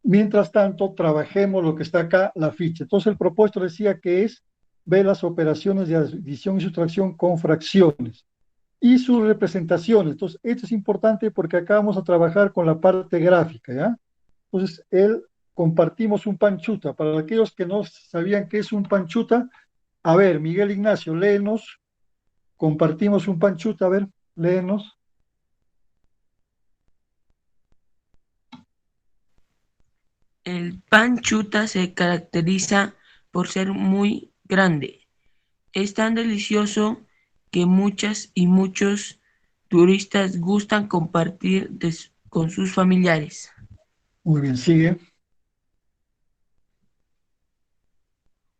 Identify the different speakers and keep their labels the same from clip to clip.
Speaker 1: Mientras tanto, trabajemos lo que está acá, la ficha. Entonces, el propuesto decía que es ver las operaciones de adición y sustracción con fracciones y sus representaciones. Entonces, esto es importante porque acá vamos a trabajar con la parte gráfica, ¿ya? Entonces, compartimos un panchuta. Para aquellos que no sabían qué es un panchuta, a ver, Miguel Ignacio, léenos, compartimos un panchuta, a ver, léenos.
Speaker 2: El pan chuta se caracteriza por ser muy grande. Es tan delicioso que muchas y muchos turistas gustan compartir con sus familiares.
Speaker 1: Muy bien, sigue.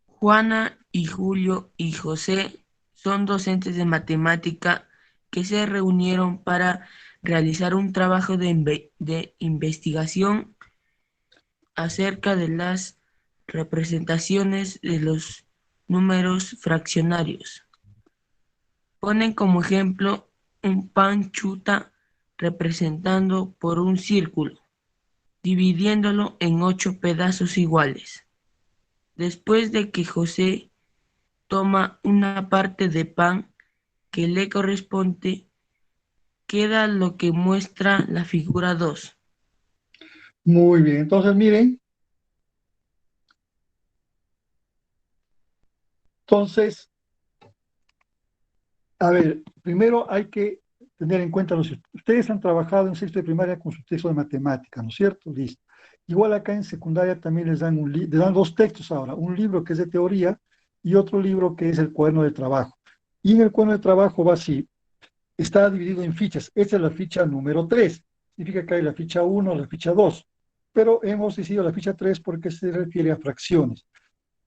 Speaker 2: Juana y Julio y José son docentes de matemática que se reunieron para realizar un trabajo de investigación acerca de las representaciones de los números fraccionarios. Ponen como ejemplo un pan chuta representando por un círculo, dividiéndolo en 8 pedazos iguales. Después de que José toma una parte de pan que le corresponde, queda lo que muestra la figura 2.
Speaker 1: Muy bien, entonces miren, entonces, a ver, primero hay que tener en cuenta, ustedes han trabajado en sexto de primaria con su texto de matemática, ¿no es cierto? Listo. Igual acá en secundaria también les dan dos textos ahora, un libro que es de teoría y otro libro que es el cuaderno de trabajo. Y en el cuaderno de trabajo va así, está dividido en fichas. Esta es la ficha número 3. Significa que hay la ficha uno, la ficha 2. Pero hemos decidido la ficha 3 porque se refiere a fracciones.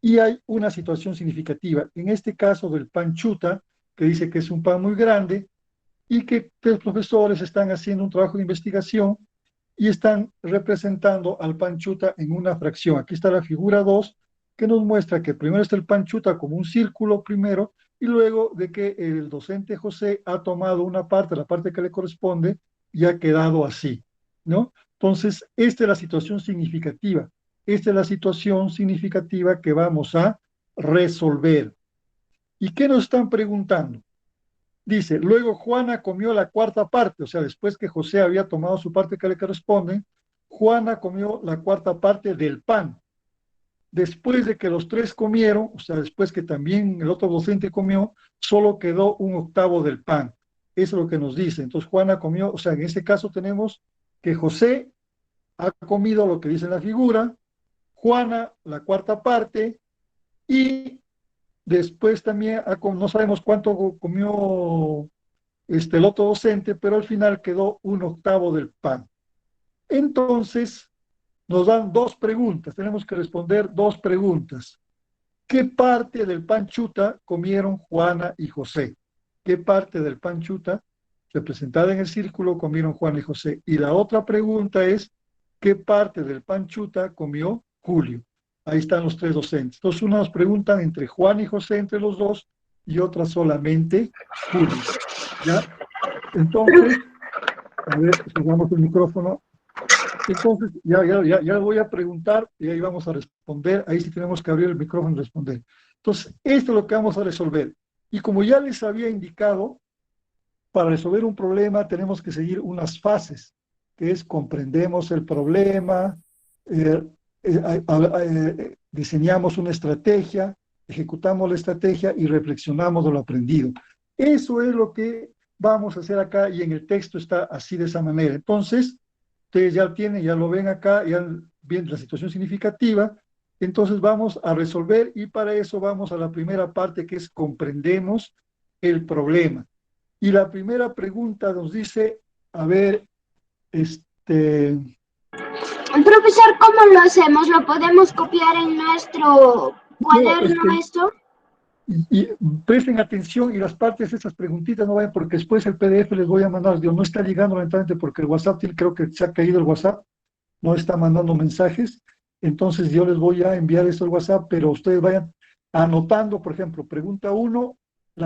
Speaker 1: Y hay una situación significativa. En este caso del pan chuta, que dice que es un pan muy grande y que los profesores están haciendo un trabajo de investigación y están representando al pan chuta en una fracción. Aquí está la figura 2 que nos muestra que primero está el pan chuta como un círculo primero y luego de que el docente José ha tomado una parte, la parte que le corresponde, y ha quedado así, ¿no? Entonces, esta es la situación significativa. Esta es la situación significativa que vamos a resolver. ¿Y qué nos están preguntando? Dice, luego Juana comió la cuarta parte, o sea, después que José había tomado su parte que le corresponde, Juana comió la cuarta parte del pan. Después de que los tres comieron, o sea, después que también el otro docente comió, solo quedó un octavo del pan. Eso es lo que nos dice. Entonces Juana comió, o sea, en este caso tenemos que José ha comido lo que dice en la figura, Juana la cuarta parte y después también no sabemos cuánto comió el otro docente, pero al final quedó un octavo del pan. Entonces, nos dan dos preguntas, tenemos que responder dos preguntas. ¿Qué parte del pan chuta comieron Juana y José? ¿Qué parte del pan chuta, representada en el círculo, comieron Juana y José? Y la otra pregunta es, ¿qué parte del pan chuta comió Julio? Ahí están los tres docentes. Entonces, unas nos preguntan entre Juan y José, entre los dos, y otra solamente Julio. ¿Ya? Entonces, a ver, cerramos el micrófono. Entonces, ya voy a preguntar y ahí vamos a responder. Ahí sí tenemos que abrir el micrófono y responder. Entonces, esto es lo que vamos a resolver. Y como ya les había indicado, para resolver un problema tenemos que seguir unas fases, que es comprendemos el problema, eh, diseñamos una estrategia, ejecutamos la estrategia y reflexionamos de lo aprendido. Eso es lo que vamos a hacer acá y en el texto está así de esa manera. Entonces, ustedes ya tienen, ya lo ven acá, ya ven la situación significativa. Entonces vamos a resolver y para eso vamos a la primera parte que es comprendemos el problema. Y la primera pregunta nos dice, a ver, este,
Speaker 3: Profesor, ¿cómo lo hacemos? ¿Lo podemos copiar en nuestro
Speaker 1: no, es
Speaker 3: cuaderno
Speaker 1: que
Speaker 3: esto?
Speaker 1: y presten atención y las partes de esas preguntitas no vayan porque después el PDF les voy a mandar, digo, no está llegando lamentablemente porque el WhatsApp, creo que se ha caído el WhatsApp, no está mandando mensajes, entonces yo les voy a enviar esto al WhatsApp, pero ustedes vayan anotando, por ejemplo, pregunta uno,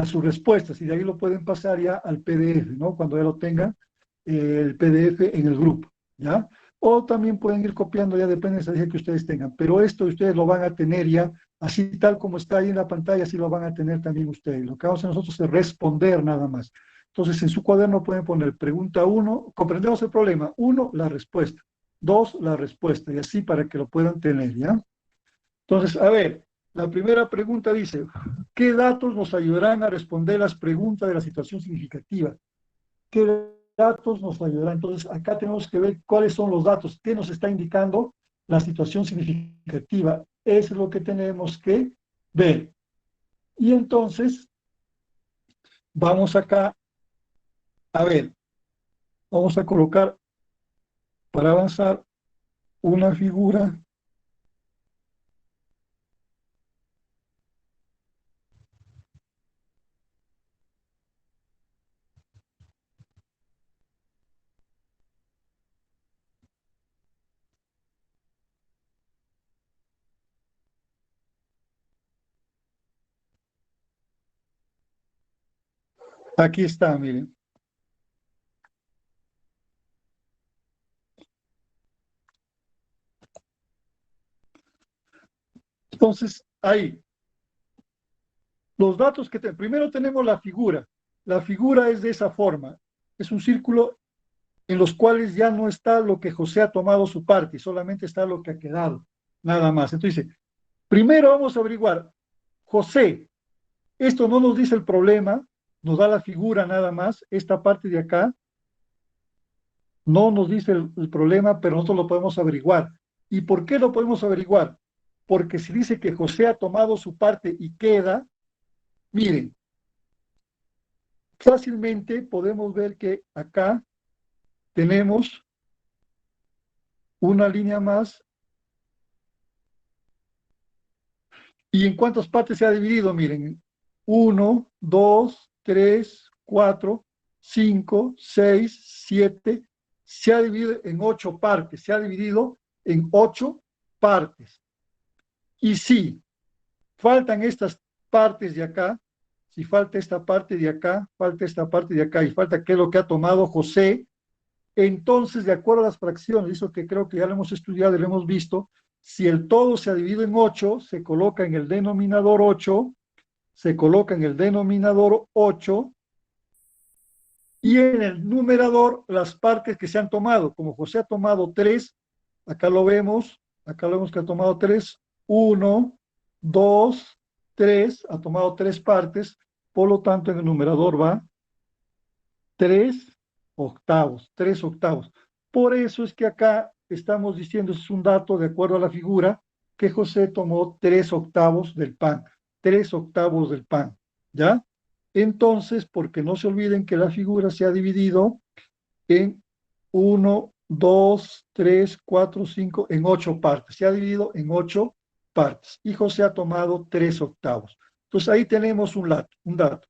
Speaker 1: sus respuestas, y de ahí lo pueden pasar ya al PDF, ¿no? Cuando ya lo tengan el PDF en el grupo, ¿ya? o también pueden ir copiando, ya depende de la estrategia que ustedes tengan, pero esto ustedes lo van a tener ya, así tal como está ahí en la pantalla, así lo van a tener también ustedes. Lo que vamos a hacer nosotros es responder nada más. Entonces, en su cuaderno pueden poner pregunta 1, comprendemos el problema, 1, la respuesta, 2, la respuesta, y así para que lo puedan tener, ¿ya? Entonces, a ver, la primera pregunta dice, ¿qué datos nos ayudarán a responder las preguntas de la situación significativa? ¿Qué datos nos ayudarán? Entonces, acá tenemos que ver cuáles son los datos, qué nos está indicando la situación significativa. Eso es lo que tenemos que ver. Y entonces, vamos acá, a ver, vamos a colocar para avanzar una figura. Aquí está, miren. Entonces, ahí, los datos que tenemos. Primero tenemos la figura. La figura es de esa forma. Es un círculo en los cuales ya no está lo que José ha tomado su parte, solamente está lo que ha quedado, nada más. Entonces, primero vamos a averiguar, José, esto no nos dice el problema, nos da la figura nada más, esta parte de acá, no nos dice el problema, pero nosotros lo podemos averiguar. ¿Y por qué lo podemos averiguar? Porque si dice que José ha tomado su parte y queda, miren, fácilmente podemos ver que acá tenemos una línea más. ¿Y en cuántas partes se ha dividido? Miren, 1, 2, 3, 4, 5, 6, 7. Se ha dividido en 8 partes. Se ha dividido en 8 partes. Y si faltan estas partes de acá, si falta esta parte de acá, falta esta parte de acá y falta qué es lo que ha tomado José, entonces, de acuerdo a las fracciones, eso que creo que ya lo hemos estudiado y lo hemos visto, si el todo se ha dividido en 8, se coloca en el denominador 8, se coloca en el denominador 8 y en el numerador las partes que se han tomado. Como José ha tomado 3, acá lo vemos que ha tomado 3, 1, 2, 3, ha tomado 3 partes, por lo tanto en el numerador va 3 octavos, 3 octavos. Por eso es que acá estamos diciendo, es un dato de acuerdo a la figura, que José tomó 3 octavos del pan, 3 octavos del pan, ¿ya? Entonces, porque no se olviden que la figura se ha dividido en 1, 2, 3, 4, 5, en 8 partes, se ha dividido en 8 partes, y José ha tomado 3 octavos. Entonces ahí tenemos un dato.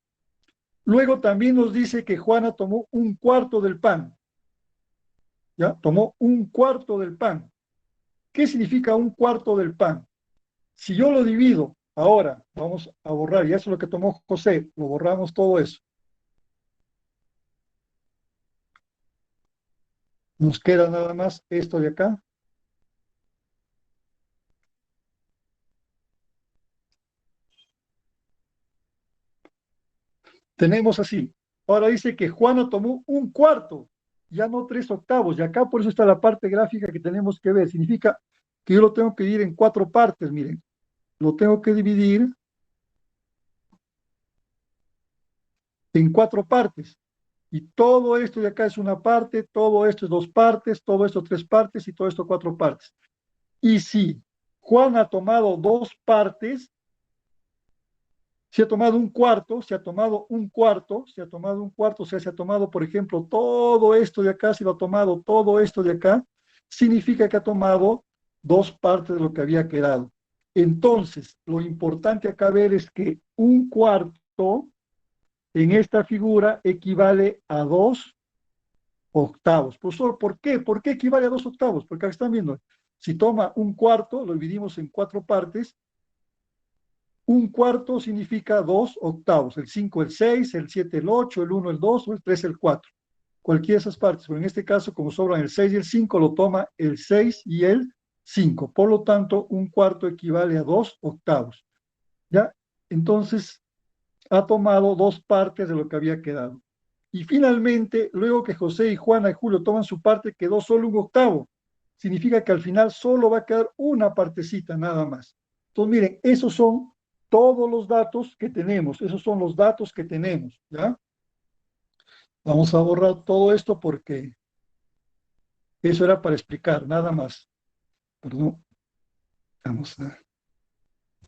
Speaker 1: Luego también nos dice que Juana tomó un cuarto del pan. ¿Ya? Tomó un cuarto del pan. ¿Qué significa un cuarto del pan? Si yo lo divido, ahora vamos a borrar, y eso es lo que tomó José, lo borramos todo eso. Nos queda nada más esto de acá. Tenemos así. Ahora dice que Juana tomó un cuarto, ya no 3 octavos. Y acá por eso está la parte gráfica que tenemos que ver. Significa que yo lo tengo que dividir en 4 partes, miren. Lo tengo que dividir en 4 partes. Y todo esto de acá es una parte, todo esto es 2 partes, todo esto 3 partes y todo esto 4 partes. Y si Juan ha tomado 2 partes, se ha tomado un cuarto, se ha tomado un cuarto, se ha tomado un cuarto, o sea, se ha tomado, por ejemplo, todo esto de acá, se lo ha tomado todo esto de acá, significa que ha tomado 2 partes de lo que había quedado. Entonces, lo importante acá ver es que un cuarto en esta figura equivale a 2 octavos. Profesor, ¿por qué? ¿Por qué equivale a 2 octavos? Porque acá están viendo, si toma un cuarto, lo dividimos en 4 partes, un cuarto significa 2 octavos, el 5 el 6, el 7 el 8, el 1 el 2, o el 3 el 4. cualquiera de esas partes, pero en este caso, como sobran el 6 y el 5, lo toma el 6 y el 5. Por lo tanto, un cuarto equivale a 2 octavos. ¿Ya? Entonces, ha tomado 2 partes de lo que había quedado. Y finalmente, luego que José y Juana y Julio toman su parte, quedó solo un octavo. Significa que al final solo va a quedar una partecita nada más. Entonces, miren, esos son todos los datos que tenemos. Esos son los datos que tenemos, ¿ya? Vamos a borrar todo esto porque eso era para explicar, nada más. Perdón. Vamos a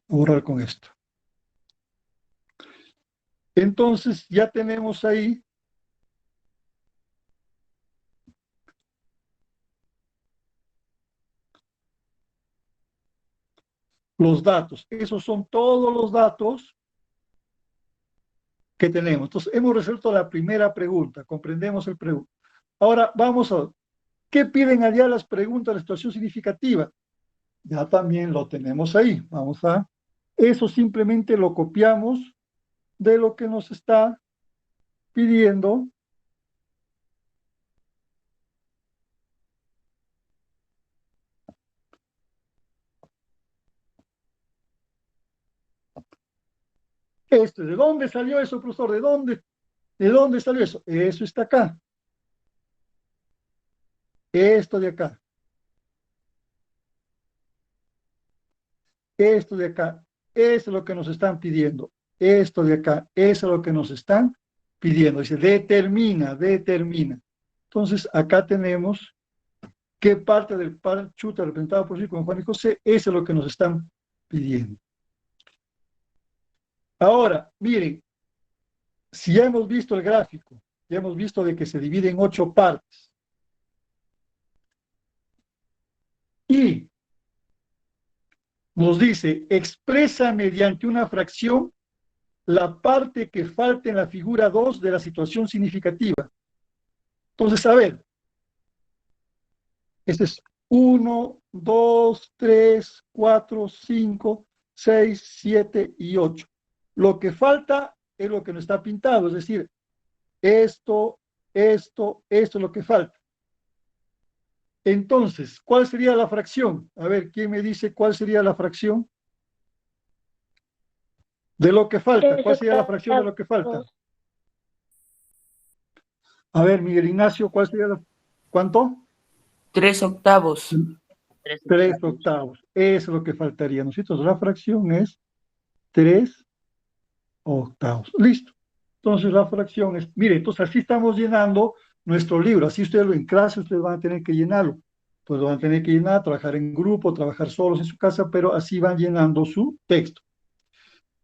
Speaker 1: borrar con esto. Entonces, ya tenemos ahí los datos. Esos son todos los datos que tenemos. Entonces, hemos resuelto la primera pregunta, comprendemos el pregunta. Ahora vamos a, ¿qué piden allá las preguntas de situación significativa? Ya también lo tenemos ahí. Vamos a, eso simplemente lo copiamos de lo que nos está pidiendo. ¿De dónde salió eso, profesor? ¿De dónde salió eso? Eso está acá. Esto de acá. Esto de acá. Eso es lo que nos están pidiendo. Esto de acá. Eso es lo que nos están pidiendo. Dice, determina, determina. Entonces, acá tenemos qué parte del pan chuta representado por sí con Juan y José, eso es lo que nos están pidiendo. Ahora, miren, si ya hemos visto el gráfico, ya hemos visto de que se divide en 8 partes. Y nos dice, expresa mediante una fracción la parte que falta en la figura 2 de la situación significativa. Entonces, a ver, este es 1, 2, 3, 4, 5, 6, 7 y 8. Lo que falta es lo que no está pintado, es decir, esto es lo que falta. Entonces, ¿cuál sería la fracción? A ver, ¿quién me dice cuál sería la fracción de lo que falta? ¿Cuál sería la fracción de lo que falta? A ver, Miguel Ignacio, ¿cuál sería la... ¿Cuánto?
Speaker 2: 3 octavos.
Speaker 1: 3 octavos. Eso es lo que faltaría. Nosotros la fracción es 3 octavos. Listo. Entonces la fracción es, mire, entonces así estamos llenando nuestro libro. Así ustedes en clase, ustedes van a tener que llenarlo. Pues lo van a tener que llenar, trabajar en grupo, trabajar solos en su casa, pero así van llenando su texto.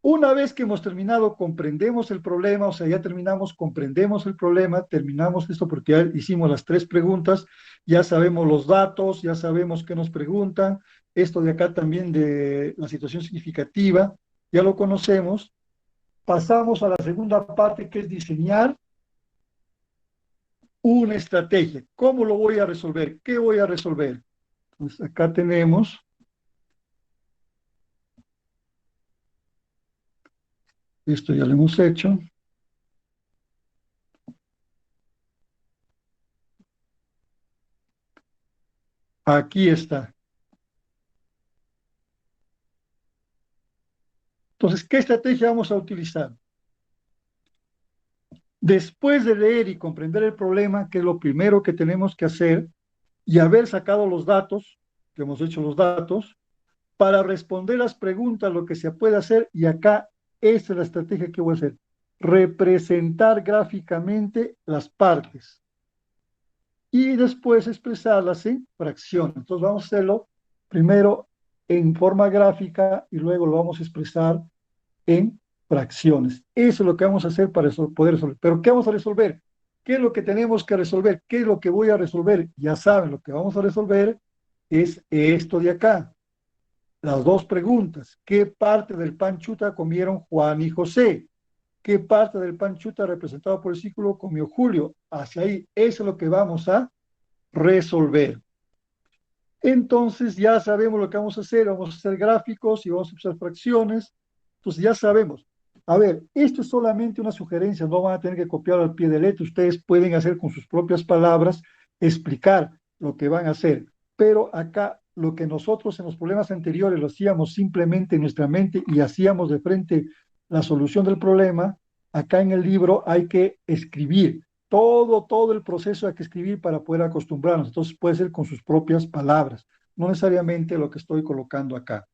Speaker 1: Una vez que hemos terminado, comprendemos el problema, o sea, ya terminamos, comprendemos el problema, terminamos esto porque ya hicimos las 3 preguntas, ya sabemos los datos, ya sabemos qué nos preguntan, esto de acá también de la situación significativa, ya lo conocemos. Pasamos a la segunda parte, que es diseñar una estrategia. ¿Cómo lo voy a resolver? ¿Qué voy a resolver? Pues acá tenemos... Esto ya lo hemos hecho. Aquí está. Entonces, ¿qué estrategia vamos a utilizar? Después de leer y comprender el problema, que es lo primero que tenemos que hacer, y haber sacado los datos, que hemos hecho los datos, para responder las preguntas, lo que se puede hacer, y acá, esta es la estrategia que voy a hacer. Representar gráficamente las partes. Y después expresarlas en fracciones. Entonces vamos a hacerlo primero en forma gráfica y luego lo vamos a expresar en fracciones. Eso es lo que vamos a hacer para poder resolver. ¿Pero qué vamos a resolver? ¿Qué es lo que tenemos que resolver? ¿Qué es lo que voy a resolver? Ya saben, lo que vamos a resolver es esto de acá. Las 2 preguntas. ¿Qué parte del pan chuta comieron Juan y José? ¿Qué parte del pan chuta representado por el círculo comió Julio? Hacia ahí. Eso es lo que vamos a resolver. Entonces ya sabemos lo que vamos a hacer gráficos y vamos a usar fracciones, entonces ya sabemos. A ver, esto es solamente una sugerencia, no van a tener que copiarlo al pie de letra, ustedes pueden hacer con sus propias palabras, explicar lo que van a hacer, pero acá lo que nosotros en los problemas anteriores lo hacíamos simplemente en nuestra mente y hacíamos de frente la solución del problema, acá en el libro hay que escribir, todo el proceso hay que escribir para poder acostumbrarnos, entonces puede ser con sus propias palabras, no necesariamente lo que estoy colocando acá.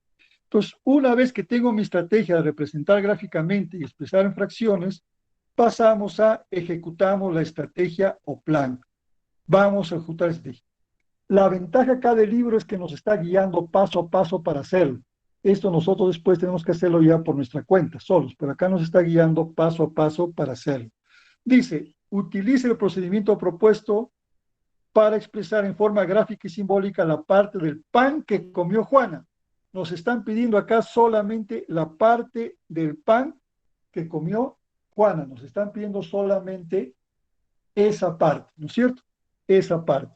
Speaker 1: Entonces, una vez que tengo mi estrategia de representar gráficamente y expresar en fracciones, pasamos a ejecutamos la estrategia o plan. Vamos a ejecutar la estrategia. La ventaja acá del libro es que nos está guiando paso a paso para hacerlo. Esto nosotros después tenemos que hacerlo ya por nuestra cuenta, solos, pero acá nos está guiando paso a paso para hacerlo. Dice, utilice el procedimiento propuesto para expresar en forma gráfica y simbólica la parte del pan que comió Juana. Nos están pidiendo acá solamente la parte del pan que comió Juana. Nos están pidiendo solamente esa parte, ¿no es cierto? Esa parte.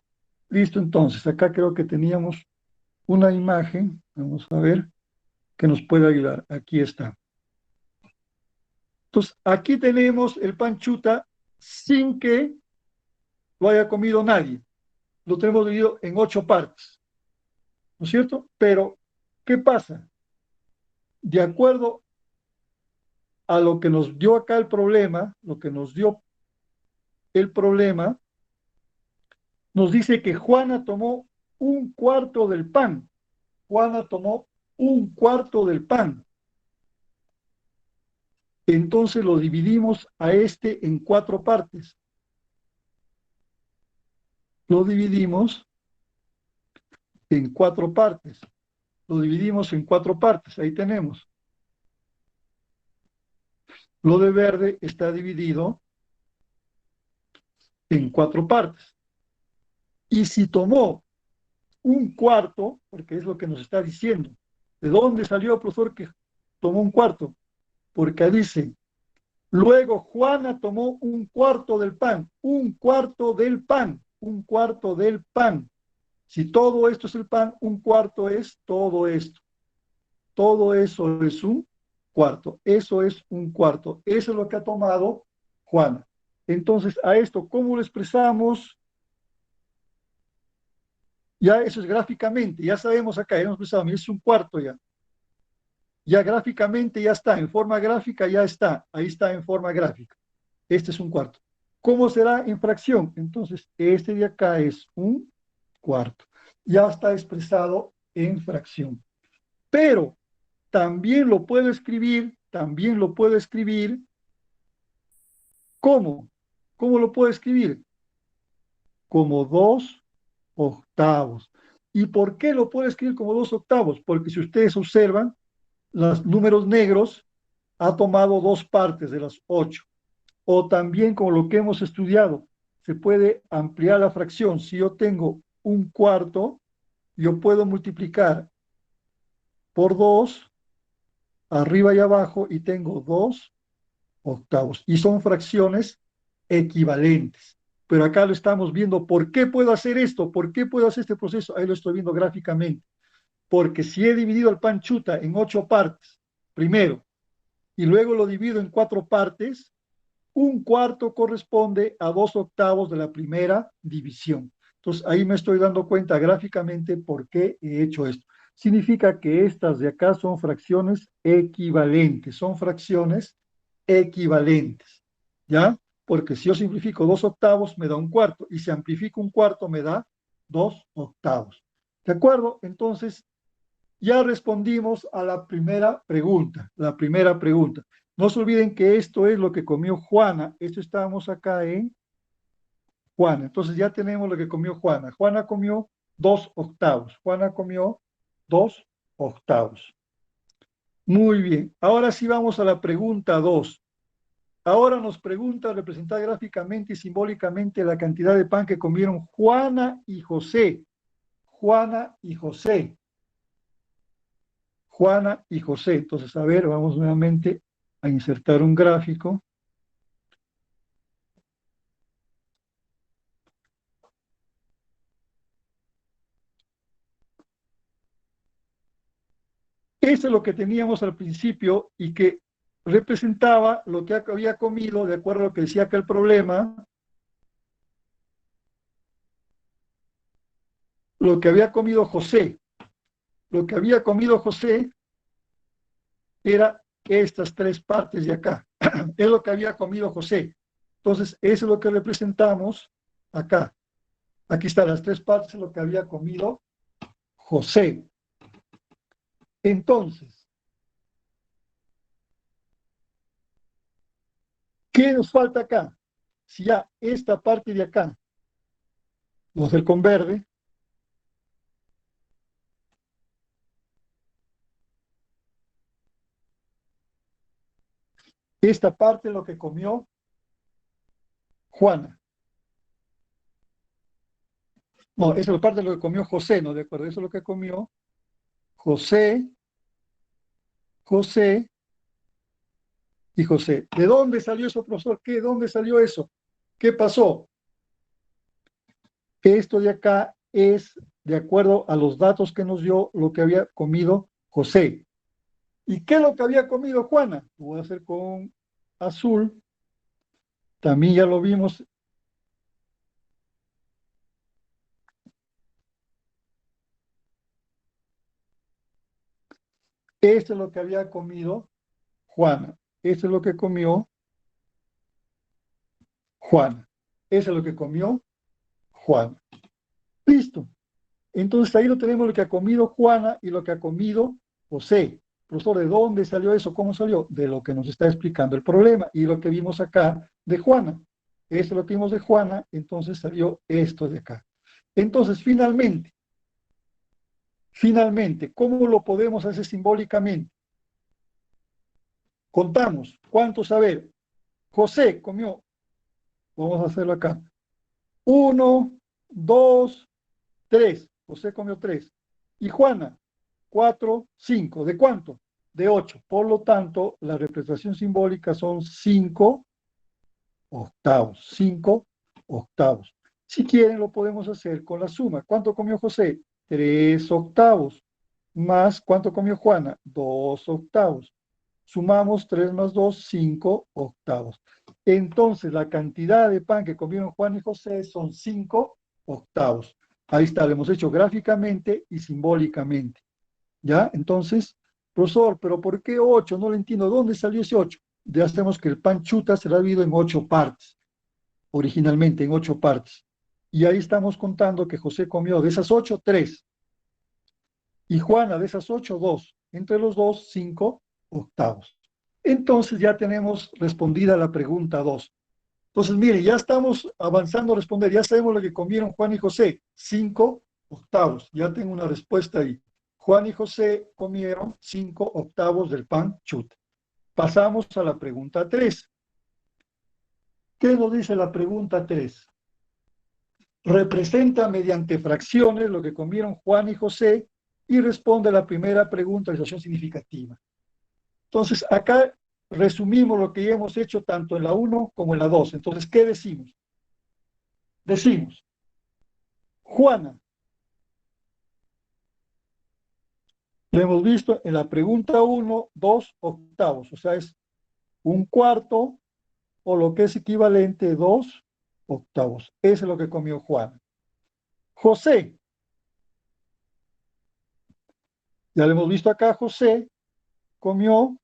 Speaker 1: Listo, entonces, acá creo que teníamos una imagen, vamos a ver, que nos puede ayudar. Aquí está. Entonces, aquí tenemos el pan chuta sin que lo haya comido nadie. Lo tenemos dividido en 8 partes, ¿no es cierto? Pero, ¿qué pasa? De acuerdo a lo que nos dio acá el problema, lo que nos dio el problema, nos dice que Juana tomó un cuarto del pan. Juana tomó un cuarto del pan. Entonces lo dividimos a este en 4 partes. Lo dividimos en 4 partes. Lo dividimos en 4 partes. Ahí tenemos. Lo de verde está dividido en 4 partes. Y si tomó un cuarto, porque es lo que nos está diciendo, ¿de dónde salió el profesor que tomó un cuarto? Porque dice, luego Juana tomó un cuarto del pan, un cuarto del pan, un cuarto del pan. Si todo esto es el pan, un cuarto es todo esto. Todo eso es un cuarto. Eso es un cuarto. Eso es lo que ha tomado Juana. Entonces, a esto, ¿cómo lo expresamos? Ya eso es gráficamente, ya sabemos acá, ya hemos expresado, es un cuarto ya. Ya gráficamente ya está, en forma gráfica ya está, ahí está en forma gráfica. Este es un cuarto. ¿Cómo será en fracción? Entonces, este de acá es un cuarto. Ya está expresado en fracción. Pero también lo puedo escribir, ¿cómo? ¿Cómo lo puedo escribir? Como 2/8. ¿Y por qué lo puedo escribir como 2/8? Porque si ustedes observan, los números negros ha tomado 2 partes de las 8. O también con lo que hemos estudiado, se puede ampliar la fracción. Si yo tengo un cuarto, yo puedo multiplicar por 2 arriba y abajo, y tengo 2/8. Y son fracciones equivalentes. Pero acá lo estamos viendo. ¿Por qué puedo hacer esto? ¿Por qué puedo hacer este proceso? Ahí lo estoy viendo gráficamente. Porque si he dividido el pan chuta en 8 partes, primero, y luego lo divido en 4 partes, un cuarto corresponde a 2/8 de la primera división. Entonces ahí me estoy dando cuenta gráficamente por qué he hecho esto. Significa que estas de acá son fracciones equivalentes, ¿ya? Porque si yo simplifico 2/8 me da un cuarto, y si amplifico un cuarto me da 2/8. ¿De acuerdo? Entonces ya respondimos a la primera pregunta, No se olviden que esto es lo que comió Juana. Esto estábamos acá en Juana. Entonces ya tenemos lo que comió Juana. Juana comió 2/8. Juana comió 2/8. Muy bien. Ahora sí vamos a la pregunta 2. Ahora nos pregunta representar gráficamente y simbólicamente la cantidad de pan que comieron Juana y José. Juana y José. Juana y José. Entonces, a ver, vamos nuevamente a insertar un gráfico. Eso es lo que teníamos al principio y que representaba lo que había comido, de acuerdo a lo que decía acá el problema, lo que había comido José. Lo que había comido José era estas tres partes de acá. Es lo que había comido José. Entonces, eso es lo que representamos acá. Aquí están las tres partes de lo que había comido José. Entonces, ¿qué nos falta acá? Si ya esta parte de acá, vamos a hacer con verde, esta parte es lo que comió Juana. No, esa es la parte de lo que comió José, ¿no? De acuerdo, eso es lo que comió José, José y José. ¿De dónde salió eso, profesor? ¿Qué? ¿Dónde salió eso? ¿Qué pasó? Esto de acá es de acuerdo a los datos que nos dio lo que había comido José. ¿Y qué es lo que había comido Juana? Lo voy a hacer con azul. También ya lo vimos. Esto es lo que había comido Juana. Esto es lo que comió Juana. Eso es lo que comió Juana. Listo. Entonces ahí lo tenemos lo que ha comido Juana y lo que ha comido José. Profesor, ¿de dónde salió eso? ¿Cómo salió? De lo que nos está explicando el problema y lo que vimos acá de Juana. Esto lo que vimos de Juana, entonces salió esto de acá. Entonces, finalmente, ¿cómo lo podemos hacer simbólicamente? Contamos. ¿Cuántos? A ver, José comió. Vamos a hacerlo acá. 1, 2, 3. José comió 3. Y Juana, 4, 5. ¿De cuánto? De 8. Por lo tanto, la representación simbólica son 5 octavos. 5 octavos. Si quieren, lo podemos hacer con la suma. ¿Cuánto comió José? 3 octavos. Más, ¿cuánto comió Juana? 2 octavos. Sumamos 3 más 2, 5 octavos. Entonces, la cantidad de pan que comieron Juan y José son 5 octavos. Ahí está, lo hemos hecho gráficamente y simbólicamente. ¿Ya? Entonces, profesor, ¿pero por qué 8? No lo entiendo. ¿Dónde salió ese 8? Ya sabemos que el pan chuta será dividido en 8 partes, originalmente en 8 partes. Y ahí estamos contando que José comió de esas 8, 3. Y Juana de esas 8, 2. Entre los dos, 5 octavos. Entonces ya tenemos respondida la pregunta 2. Entonces, mire, ya estamos avanzando a responder. Ya sabemos lo que comieron Juan y José. 5 octavos. Ya tengo una respuesta ahí. Juan y José comieron 5 octavos del pan chut. Pasamos a la pregunta 3. ¿Qué nos dice la pregunta 3? Representa mediante fracciones lo que comieron Juan y José y responde a la primera pregunta de situación significativa. Entonces, acá resumimos lo que ya hemos hecho tanto en la 1 como en la 2. Entonces, ¿qué decimos? Decimos, Juana, lo hemos visto en la pregunta 1, 2 octavos, o sea, es un cuarto o lo que es equivalente 2 octavos. Eso es lo que comió Juana. José, ya lo hemos visto acá, José comió,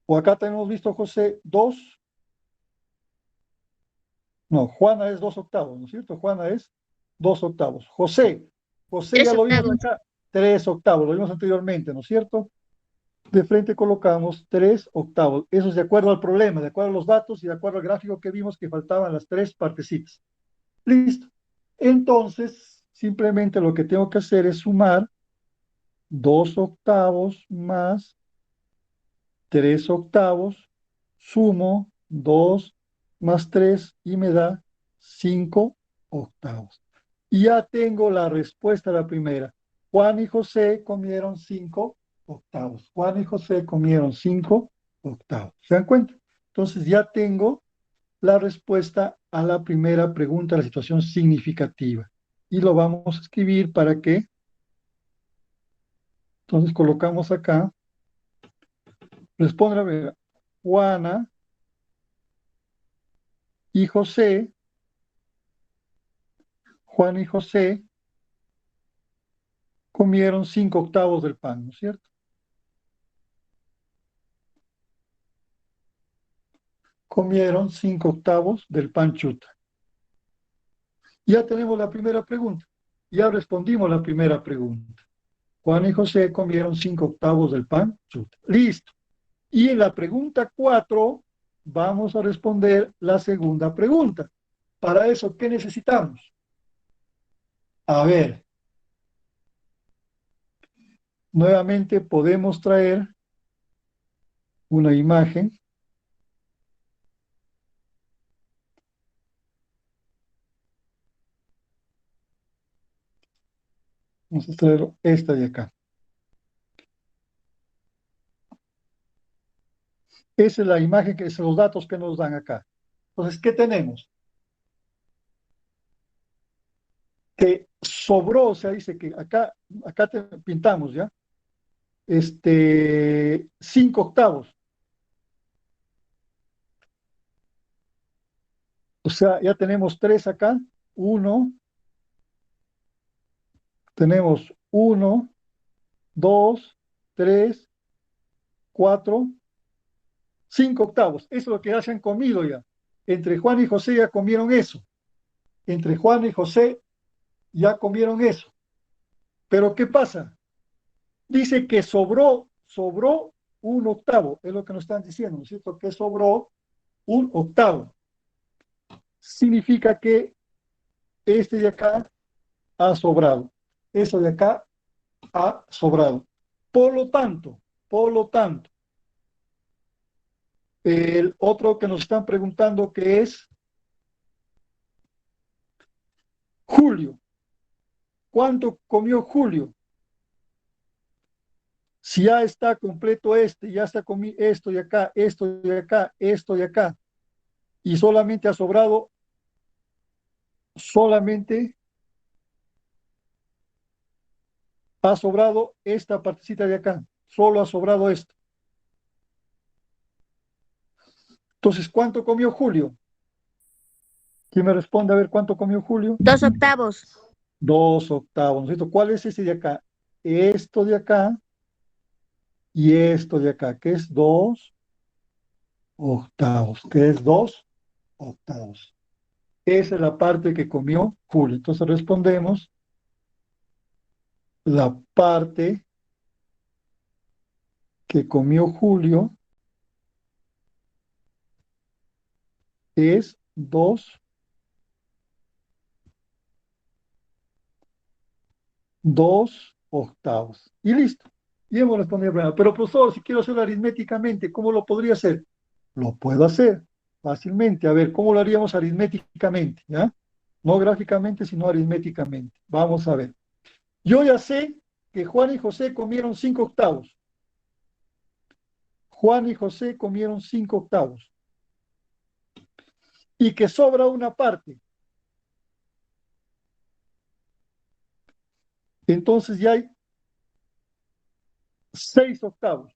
Speaker 1: o acá también hemos visto José 2. No, Juana es 2 octavos, ¿no es cierto? Juana es 2 octavos. José ya
Speaker 3: Tres
Speaker 1: lo vimos
Speaker 3: octavos.
Speaker 1: acá, 3 octavos, lo vimos anteriormente, ¿no es cierto? De frente colocamos 3 octavos. Eso es de acuerdo al problema, de acuerdo a los datos y de acuerdo al gráfico que vimos que faltaban las 3 partecitas. Listo. Entonces, simplemente lo que tengo que hacer es sumar 2 octavos más 3 octavos, sumo 2 más 3 y me da 5 octavos. Y ya tengo la respuesta a la primera. Juan y José comieron 5 octavos. Juan y José comieron 5 octavos. ¿Se dan cuenta? Entonces ya tengo la respuesta a la primera pregunta, la situación significativa. Y lo vamos a escribir para que, entonces colocamos acá Responde la primera. Juana y José, Juan y José comieron 5/8 del pan, ¿no es cierto? Comieron 5/8 del pan chuta. Ya tenemos la primera pregunta. Ya respondimos la primera pregunta. Juan y José comieron 5/8 del pan chuta. Listo. Y en la pregunta 4 vamos a responder la segunda pregunta. Para eso, ¿qué necesitamos? A ver, nuevamente podemos traer una imagen. Vamos a traer esta de acá. Esa es la imagen, que son los datos que nos dan acá. Entonces, ¿qué tenemos? Que sobró, o sea, dice que acá pintamos, ¿ya? 5/8. O sea, ya tenemos 3 acá. Tenemos 1, 2, 3, 4, 5/8. Eso es lo que ya se han comido ya. Entre Juan y José ya comieron eso. Entre Juan y José ya comieron eso. Pero ¿qué pasa? Dice que sobró 1/8. Es lo que nos están diciendo, ¿no es cierto? Que sobró 1/8. Significa que este de acá ha sobrado. Eso de acá ha sobrado. Por lo tanto, el otro que nos están preguntando que es Julio. ¿Cuánto comió Julio? Si ya está completo ya está comido esto de acá, esto de acá, esto de acá, y solamente ha sobrado, solamente ha sobrado esta partecita de acá, solo ha sobrado esto. Entonces, ¿cuánto comió Julio? ¿Quién me responde a ver cuánto comió Julio?
Speaker 4: 2/8.
Speaker 1: 2/8, ¿no es cierto? ¿Cuál es ese de acá? Esto de acá y esto de acá, que es 2/8, que es 2/8. Esa es la parte que comió Julio. Entonces respondemos, la parte que comió Julio es 2/8. Y listo. Y hemos respondido el problema. Pero profesor, si quiero hacerlo aritméticamente, ¿cómo lo podría hacer? Lo puedo hacer fácilmente. A ver, ¿cómo lo haríamos aritméticamente? ¿Ya? No gráficamente, sino aritméticamente. Vamos a ver. Yo ya sé que Juan y José comieron 5/8. Juan y José comieron 5/8. Y que sobra una parte. Entonces ya hay 6/8.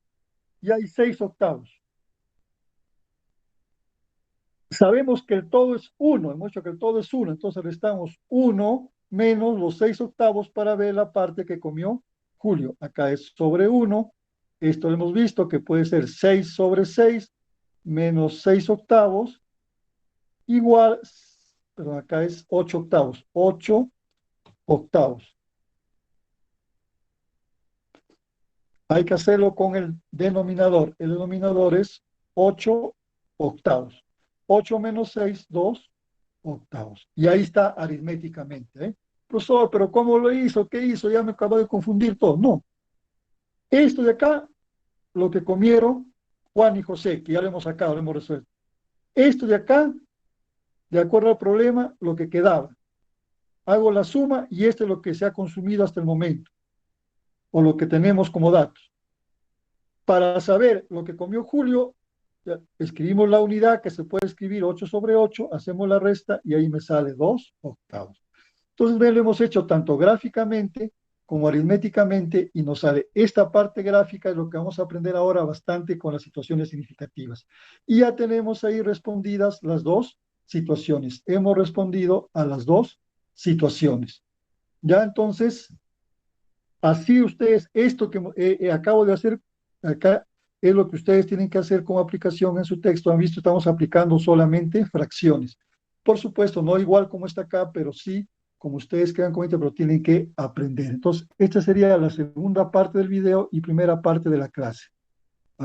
Speaker 1: Ya hay 6/8. Sabemos que el todo es 1, hemos dicho que el todo es 1, entonces restamos 1 menos los 6/8 para ver la parte que comió Julio. Acá es sobre 1, esto lo hemos visto que puede ser 6/6 menos 6/8 igual, pero acá es 8/8, 8/8. Hay que hacerlo con el denominador. El denominador es 8/8. 8 menos 6, 2/8. Y ahí está aritméticamente, ¿eh? Profesor, pero ¿cómo lo hizo? ¿Qué hizo? Ya me acabo de confundir todo. No. Esto de acá, lo que comieron Juan y José, que ya lo hemos sacado, lo hemos resuelto. Esto de acá, de acuerdo al problema, lo que quedaba. Hago la suma y esto es lo que se ha consumido hasta el momento, o lo que tenemos como datos. Para saber lo que comió Julio, escribimos la unidad que se puede escribir 8/8, hacemos la resta y ahí me sale 2/8. Entonces, lo hemos hecho tanto gráficamente como aritméticamente y nos sale. Esta parte gráfica es lo que vamos a aprender ahora bastante con las situaciones significativas. Y ya tenemos ahí respondidas las dos situaciones. Hemos respondido a las dos situaciones. Ya entonces, así ustedes, esto que acabo de hacer acá es lo que ustedes tienen que hacer como aplicación en su texto. Han visto, estamos aplicando solamente fracciones. Por supuesto, no igual como está acá, pero sí, como ustedes quedan con esto, pero tienen que aprender. Entonces, esta sería la segunda parte del video y primera parte de la clase.